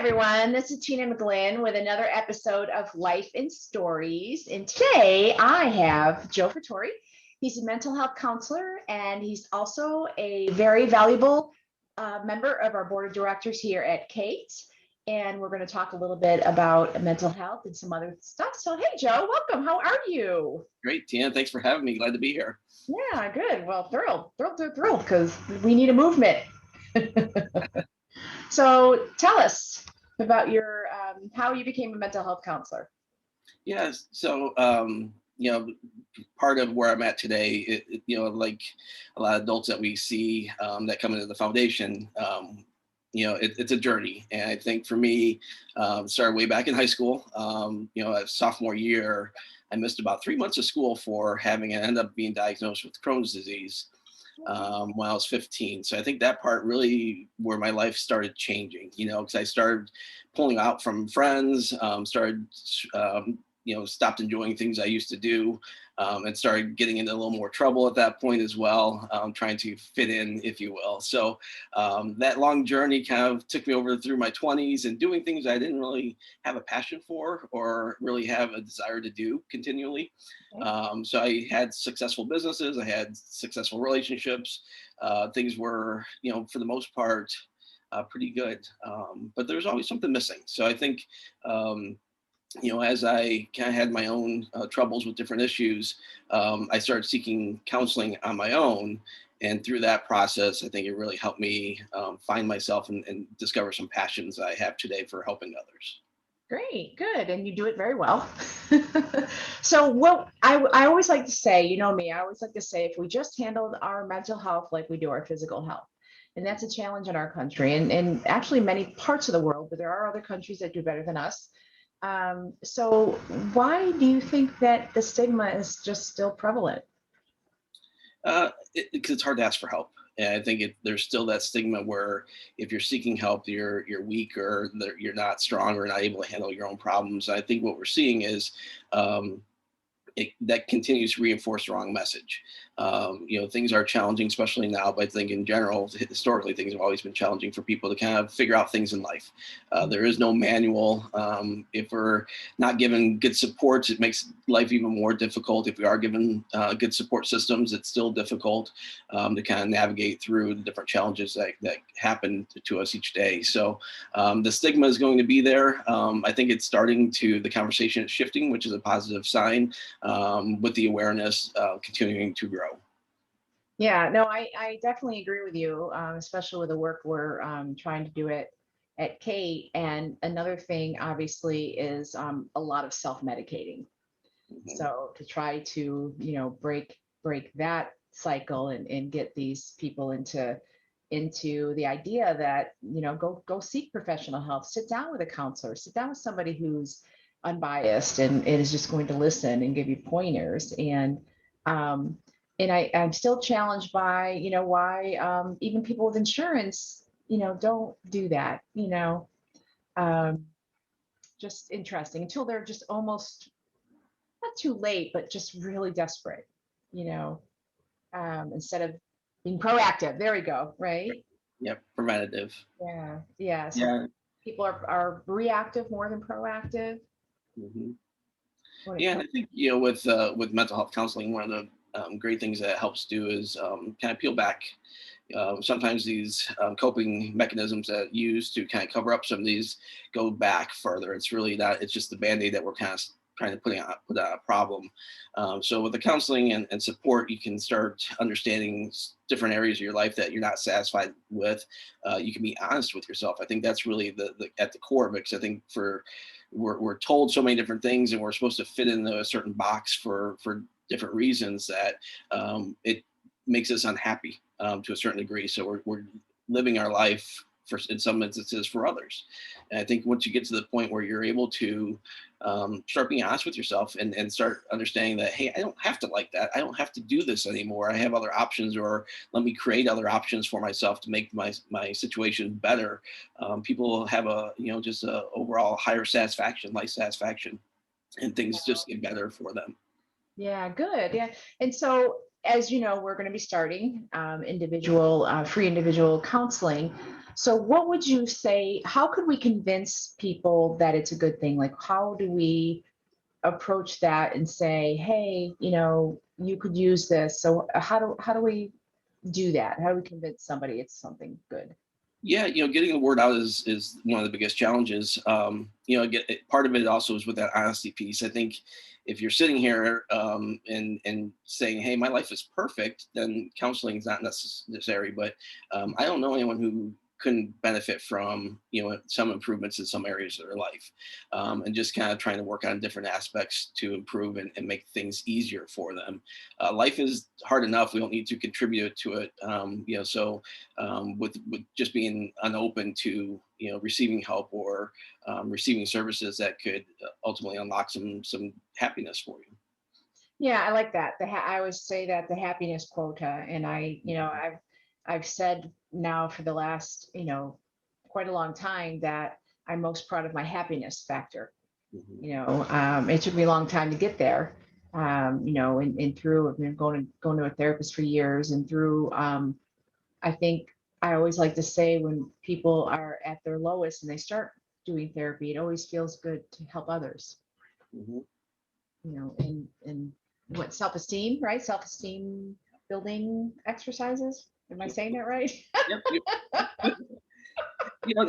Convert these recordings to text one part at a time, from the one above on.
everyone, this is Tina McGlynn with another episode of Life in Stories. And today I have Joe Fattori. He's a mental health counselor and he's also a very valuable member of our board of directors here at CATE. And we're going to talk a little bit about mental health and some other stuff. So, hey, Joe, welcome. How are you? Great, Tina. Thanks for having me. Glad to be here. Yeah, good. Well, thrilled, because we need a movement. So tell us about your how you became a mental health counselor. Yes. So, part of where I'm at today, like a lot of adults that we see that come into the foundation, it's a journey. And I think for me, started way back in high school. A sophomore year, I missed about 3 months of school for having and ended up being diagnosed with Crohn's disease when I was 15. So I think that part really where my life started changing, because I started pulling out from friends, stopped enjoying things I used to do, and started getting into a little more trouble at that point as well, trying to fit in, if you will. So that long journey kind of took me over through my 20s and doing things I didn't really have a passion for or really have a desire to do continually. So I had successful businesses, I had successful relationships. Things were, for the most part, pretty good. But there's always something missing. So I think, as I kind of had my own troubles with different issues, I started seeking counseling on my own. And through that process, I think it really helped me find myself and discover some passions I have today for helping others. Great, good. And you do it very well. So what I always like to say, you know me, I always like to say, if we just handled our mental health like we do our physical health, and that's a challenge in our country and actually many parts of the world, but there are other countries that do better than us. So why do you think that the stigma is just still prevalent? Because it's hard to ask for help. And I think there's still that stigma where if you're seeking help, you're weak or you're not strong or not able to handle your own problems. I think what we're seeing is that continues to reinforce the wrong message. Things are challenging, especially now, but I think in general, historically, things have always been challenging for people to kind of figure out things in life. There is no manual. If we're not given good supports, it makes life even more difficult. If we are given good support systems, it's still difficult to kind of navigate through the different challenges that happen to us each day. So the stigma is going to be there. I think it's the conversation is shifting, which is a positive sign. With the awareness continuing to grow. Yeah, no, I definitely agree with you, especially with the work we're trying to do at CATE. And another thing, obviously, is a lot of self-medicating. Mm-hmm. So to try to, break that cycle and get these people into the idea that, go seek professional help, sit down with a counselor, sit down with somebody who's unbiased and is just going to listen and give you pointers. And I'm still challenged by, why even people with insurance, don't do that, just interesting until they're just almost not too late, but just really desperate, instead of being proactive. There we go. Right. Yep. Preventative. Yeah. Yeah. So yeah. People are reactive more than proactive. Mm-hmm. Yeah, and I think with mental health counseling, one of the great things that it helps do is kind of peel back. Sometimes these coping mechanisms that use to kind of cover up some of these go back further. It's really not. It's just the Band-Aid that we're kind of trying to put out a problem. So with the counseling and support, you can start understanding different areas of your life that you're not satisfied with. You can be honest with yourself. I think that's really the at the core, because I think we're told so many different things and we're supposed to fit into a certain box for different reasons that it makes us unhappy to a certain degree. So we're living our life in some instances for others. And I think once you get to the point where you're able to start being honest with yourself and start understanding that, hey, I don't have to like that. I don't have to do this anymore. I have other options, or let me create other options for myself to make my situation better. People have just a overall higher satisfaction, life satisfaction, and things just get better for them. Yeah, good. Yeah. And so, as you know, we're going to be starting free individual counseling. So what would you say, how could we convince people that it's a good thing? Like, how do we approach that and say, hey, you could use this. So how do we do that? How do we convince somebody it's something good? Yeah, getting the word out is one of the biggest challenges. Part of it also is with that honesty piece. I think if you're sitting here and saying, "Hey, my life is perfect," then counseling is not necessary. But I don't know anyone who couldn't benefit from some improvements in some areas of their life, and just kind of trying to work on different aspects to improve and make things easier for them. Life is hard enough; we don't need to contribute to it. With just being unopen to receiving help or receiving services that could ultimately unlock some happiness for you. Yeah, I like that. I always say that the happiness quota, and I've said now for the last quite a long time that I'm most proud of my happiness factor. Mhm. It took me a long time to get there. And through I've been going to a therapist for years, and through I think I always like to say when people are at their lowest and they start doing therapy, it always feels good to help others. Mhm. And what self-esteem, right? Self-esteem building exercises. Am I saying that right? Yep.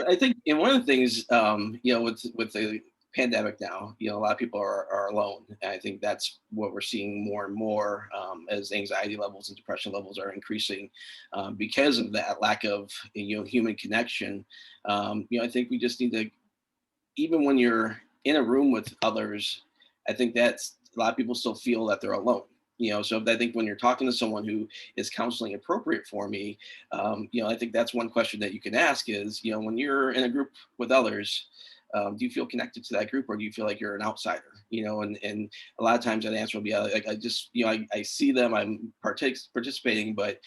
I think one of the things, with the pandemic now, a lot of people are alone. And I think that's what we're seeing more and more as anxiety levels and depression levels are increasing because of that lack of human connection. I think we just need to, even when you're in a room with others, I think that's a lot of people still feel that they're alone. So I think when you're talking to someone who is counseling appropriate for me, I think that's one question that you can ask is, when you're in a group with others, do you feel connected to that group, or do you feel like you're an outsider? And a lot of times that answer will be like, I just, I see them, I'm participating, but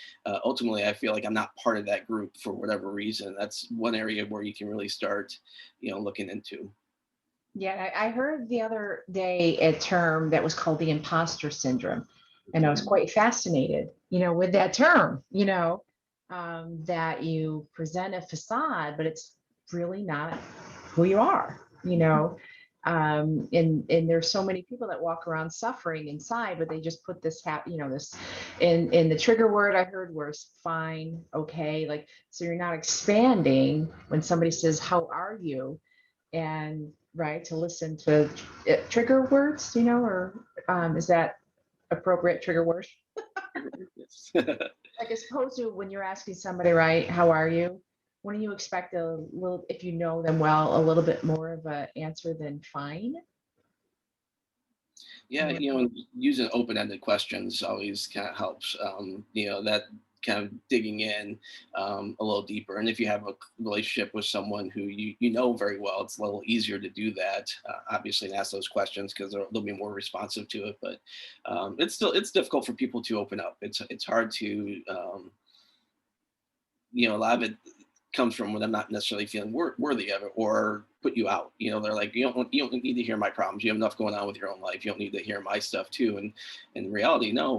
ultimately I feel like I'm not part of that group for whatever reason. That's one area where you can really start looking into. Yeah, I heard the other day a term that was called the imposter syndrome, and I was quite fascinated, with that term, that you present a facade, but it's really not who you are, and there's so many people that walk around suffering inside, but they just put this this in the trigger word I heard was fine, okay, like, so you're not expanding when somebody says, how are you? And right, to listen to trigger words, or is that appropriate trigger word? Yes. Like, as opposed to when you're asking somebody, right, how are you? Wouldn't you expect a little, if you know them well, a little bit more of an answer than fine? Yeah, and using open-ended questions always kind of helps. That kind of digging in a little deeper. And if you have a relationship with someone who you know very well, it's a little easier to do that. Obviously, and ask those questions because they'll be more responsive to it. But it's difficult for people to open up. It's hard to a lot of it comes from when I'm not necessarily feeling worthy of it or put you out. They're like, you don't need to hear my problems. You have enough going on with your own life. You don't need to hear my stuff too. And in reality, no,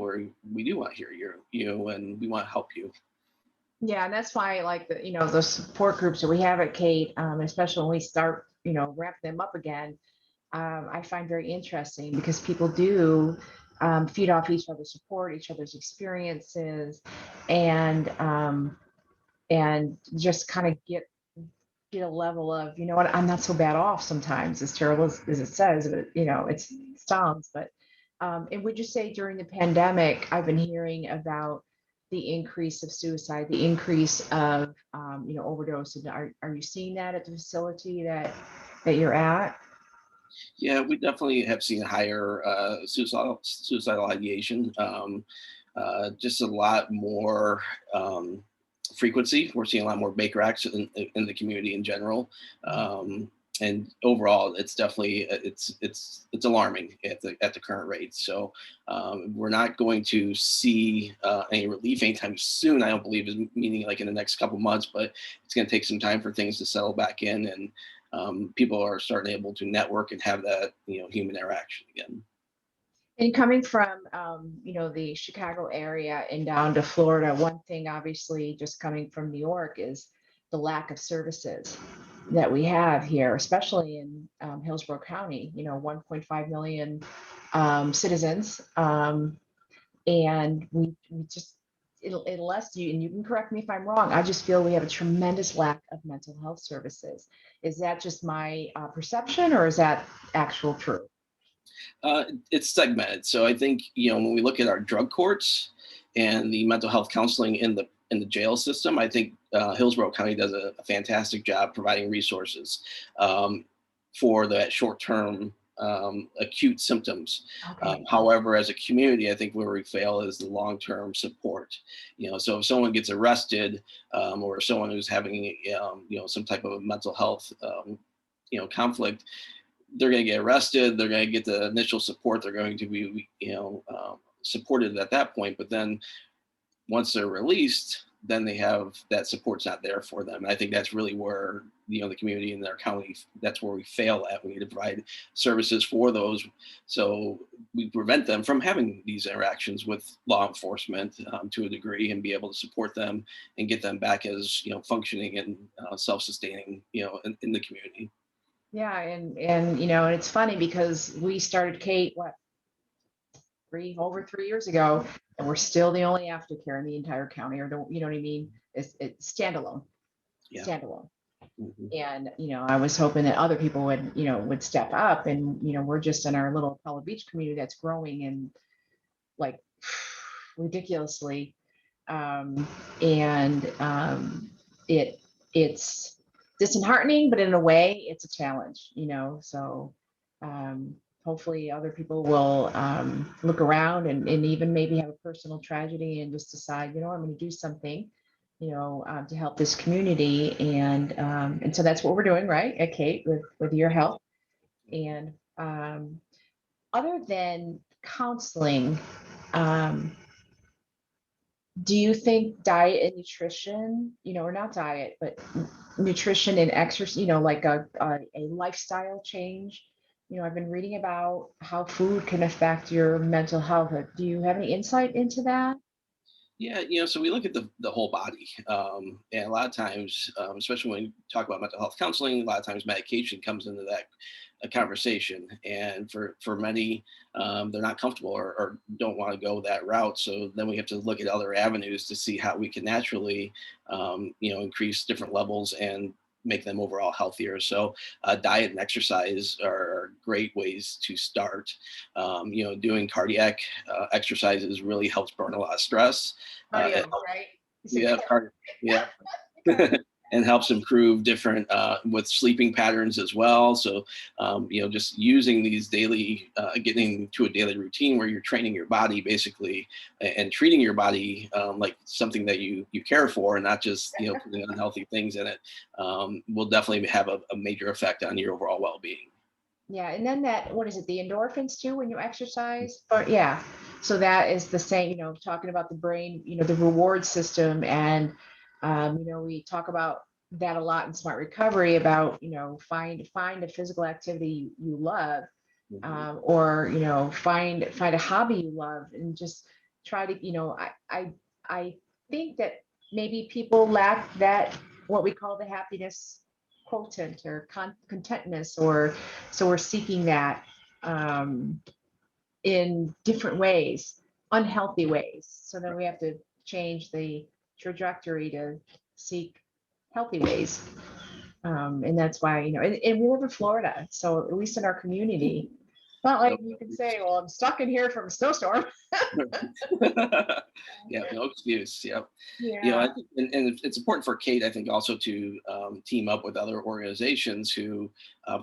we do want to hear and we want to help you. Yeah, and that's why I like the support groups that we have at CATE, especially when we start, ramp them up again. I find very interesting because people do feed off each other's support, each other's experiences, and just kind of get a level of, what, I'm not so bad off sometimes, as terrible as it says, but it sounds. But and would you say during the pandemic, I've been hearing about the increase of suicide, the increase of overdose, and are you seeing that at the facility that you're at? Yeah, we definitely have seen higher suicidal ideation. Just a lot more frequency. We're seeing a lot more Baker acts in the community in general. And overall, it's definitely it's alarming at the current rate. So we're not going to see any relief anytime soon. I don't believe is meaning like in the next couple months, but it's going to take some time for things to settle back in, and people are starting able to network and have that human interaction again. And coming from, the Chicago area and down to Florida, one thing obviously just coming from New York is the lack of services that we have here, especially in Hillsborough County, 1.5 million citizens. And we just, unless you, and you can correct me if I'm wrong, I just feel we have a tremendous lack of mental health services. Is that just my perception, or is that actual true? It's segmented. So I think, when we look at our drug courts and the mental health counseling in the jail system, I think Hillsborough County does a fantastic job providing resources for that short-term acute symptoms. Okay. However, as a community, I think where we fail is the long-term support. So if someone gets arrested, or someone who's having some type of mental health conflict, they're going to get arrested. They're going to get the initial support. They're going to be supported at that point. But then once they're released, then they have that support's not there for them. And I think that's really where the community in their county, that's where we fail at. We need to provide services for those, so we prevent them from having these interactions with law enforcement to a degree, and be able to support them and get them back as functioning and self-sustaining in the community. Yeah, and it's funny because we started CATE over 3 years ago, and we're still the only aftercare in the entire county, or don't, you know what I mean? It's standalone, Yeah. standalone. Mhm. And I was hoping that other people would step up, and we're just in our little Pella Beach community that's growing and like ridiculously, and it's disheartening, but in a way it's a challenge, so hopefully other people will look around, and even maybe have a personal tragedy and just decide, I'm going to do something, to help this community. And so that's what we're doing, right, at CATE, with your help. And other than counseling, um, do you think diet and nutrition, or not diet, but nutrition and exercise, like a lifestyle change? I've been reading about how food can affect your mental health. Do you have any insight into that? Yeah, so we look at the whole body, and a lot of times, especially when we talk about mental health counseling, a lot of times medication comes into that conversation, and for many, they're not comfortable, or don't want to go that route. So then we have to look at other avenues to see how we can naturally, increase different levels and make them overall healthier. So diet and exercise are great ways to start. Doing cardiac exercises really helps burn a lot of stress. It Cardio, helps, right? You said yeah, yeah. And helps improve different with sleeping patterns as well. So, just using these daily, getting to a daily routine where you're training your body basically, and treating your body like something that you care for, and not just putting unhealthy things in it, will definitely have a major effect on your overall well-being. Yeah, and then what is it, the endorphins too when you exercise? But yeah, so that is the same, talking about the brain, the reward system. And we talk about that a lot in Smart Recovery, about, find a physical activity you love, Mhm. or find a hobby you love, and just try to, I think that maybe people lack that, what we call the happiness quotient, or contentness, or so we're seeking that um, in different ways, unhealthy ways. So then we have to change the trajectory to seek healthy ways. And that's why, and we live in Florida, so at least in our community, it's not like Nope. you can say, well, I'm stuck in here from a snowstorm. Yeah, no excuse. Yep. I Yeah. think, and it's important for CATE, I think, also to team up with other organizations who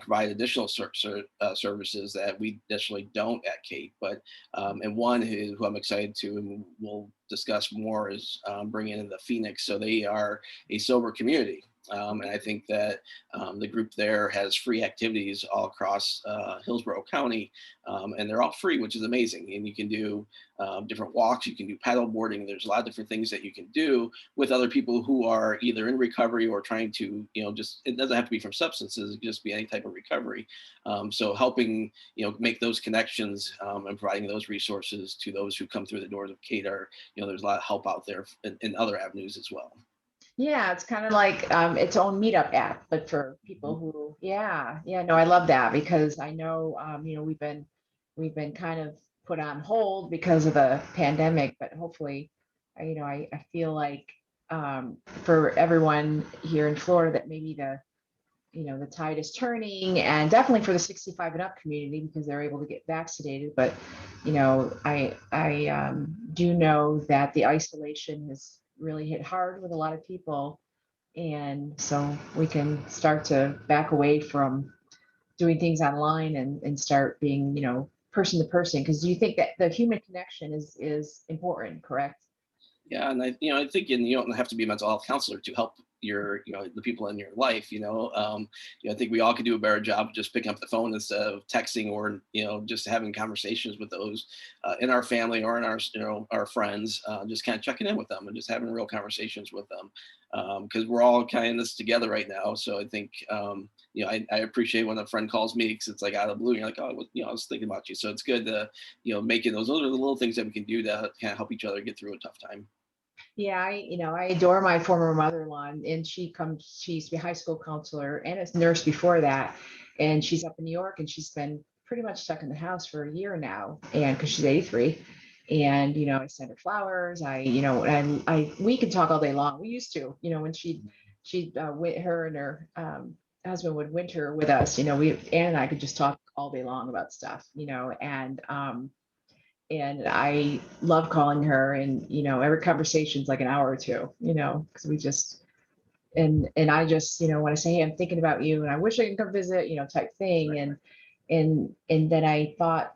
provide additional services that we additionally don't at CATE. But and one who I'm excited to, and we'll discuss more, is bringing in the Phoenix. So they are a sober community. And I think that the group there has free activities all across Hillsborough County, and they're all free, which is amazing. And you can do different walks, you can do paddle boarding. There's a lot of different things that you can do with other people who are either in recovery or trying to, just, it doesn't have to be from substances, it can just be any type of recovery. So helping, make those connections, and providing those resources to those who come through the doors of CATE are, there's a lot of help out there in other avenues as well. Yeah, it's kind of like its own meetup app, but for people who, yeah, no, I love that because I know, we've been kind of put on hold because of the pandemic, but hopefully, I feel like for everyone here in Florida that maybe the tide is turning, and definitely for the 65 and up community because they're able to get vaccinated. But I do know that the isolation has really hit hard with a lot of people, and so we can start to back away from doing things online and start being, person to person. Because you think that the human connection is important, correct? Yeah, and I think, and you don't have to be a mental health counselor to help the people in your life. I think we all could do a better job of just picking up the phone instead of texting, or just having conversations with those in our family or in our friends, just kind of checking in with them and just having real conversations with them, because we're all kind of in this together right now. So I think I appreciate when a friend calls me because it's like out of the blue. And you're like, oh, well, I was thinking about you. So it's good to making those are the little things that we can do to kind of help each other get through a tough time. Yeah, I adore my former mother-in-law, and she's a high school counselor and a nurse before that, and she's up in New York, and she's been pretty much stuck in the house for a year now, and because she's 83, and I send her flowers, and we can talk all day long. We used to, when her and her husband would winter with us, Ann and I could just talk all day long about stuff, and I love calling her, and every conversation's like an hour or two, because we just and I just want to say, hey, I'm thinking about you and I wish I could come visit, type thing. And then I thought,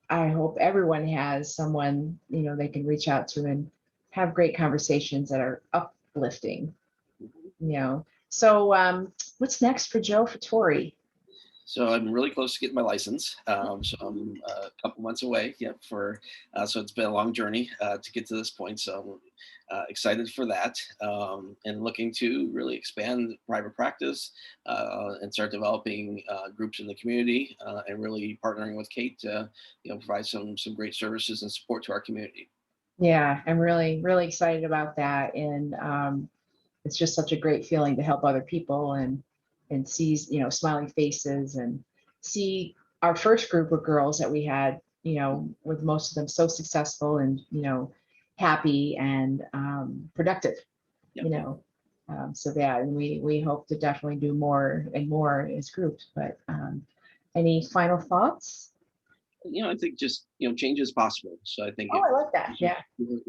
I hope everyone has someone, they can reach out to and have great conversations that are uplifting, so what's next for Joe Fattori? So I'm really close to getting my license. So I'm a couple months away. Yep. So it's been a long journey to get to this point. So I'm excited for that, and looking to really expand private practice and start developing groups in the community, and really partnering with Kate to provide some great services and support to our community. Yeah, I'm really, really excited about that. And it's just such a great feeling to help other people and see, smiling faces, and see our first group of girls that we had, with most of them so successful and, happy and productive, Yep. you know. So yeah, and we hope to definitely do more and more as groups. But any final thoughts? I think just change is possible. So I think Oh, I like that. Yeah.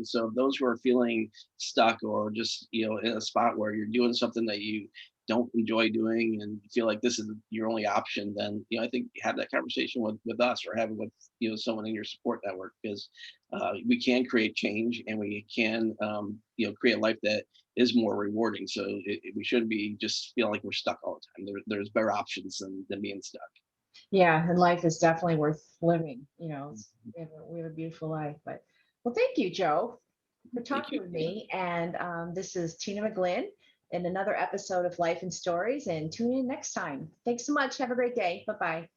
so those who are feeling stuck, or just in a spot where you're doing something that you don't enjoy doing and you feel like this is your only option, then I think have that conversation with us, or have it with someone in your support network, because we can create change, and we can create a life that is more rewarding. So we shouldn't be just feeling like we're stuck all the time. There's better options than being stuck. Yeah, and life is definitely worth living. We have a beautiful life. But well, thank you, Joe, for Thank talking you. with me. And this is Tina McGlynn in another episode of Life and Stories. And tune in next time. Thanks so much. Have a great day. Bye bye.